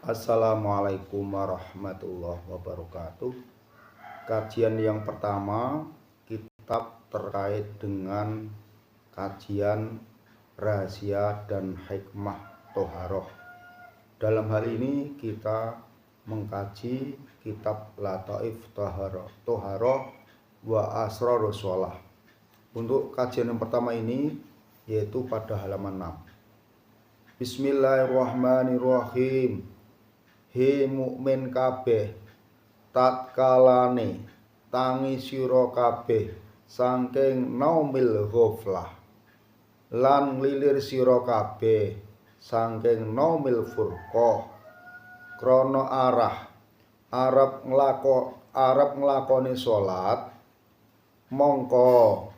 Assalamualaikum warahmatullahi wabarakatuh. Kajian yang pertama, kitab terkait dengan kajian rahasia dan hikmah Toharoh. Dalam hal ini kita mengkaji kitab Lataif Toharoh wa Asrarus Shalah. Untuk kajian yang pertama ini yaitu pada halaman 6. Bismillahirrahmanirrahim. He mukmin kabeh, tatkalane tangi sira kabeh saking naumil ghaflah, lan lilir sira kabeh saking naumil furqah, krana arep nglakoni salat, mongko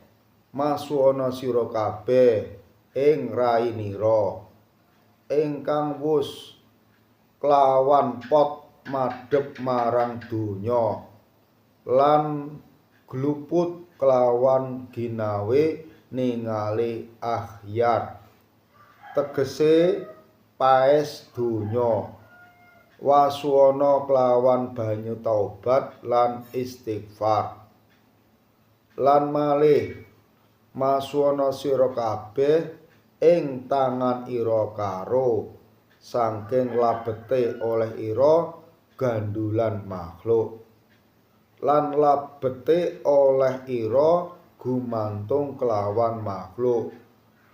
masuwana sira kabeh ing rainira ingkang wus kelawan pot madhep marang donya lan gluput kelawan ginawe ningali akhyar, tegese paes donya, waswana kelawan banyu taubat lan istighfar, lan malih maswana sira kabeh ing tangan ira karo saking labete oleh ira gandulan makhluk, lan labete oleh ira gumantung kelawan makhluk,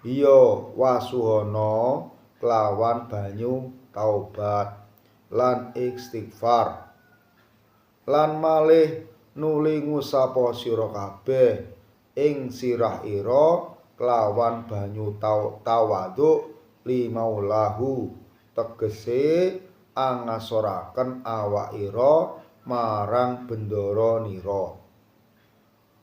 iya wasuhana kelawan banyu taubat lan istighfar, lan malih nuli ngusapa sira kabeh ing sirah ira kelawan banyu tawadhu limaulahu, tegese angasoraken awak ira marang bendara nira,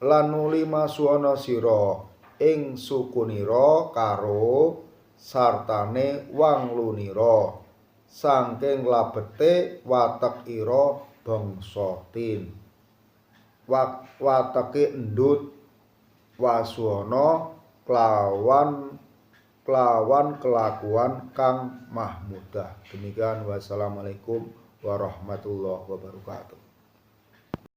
lan nuli masuwana sira ing sukunira karo sartane wanglunira saking labete watek ira bangsa tin, wateke endut, waswana kelawan kelakuan kang mahmudah. Demikian, wassalamualaikum warahmatullahi wabarakatuh.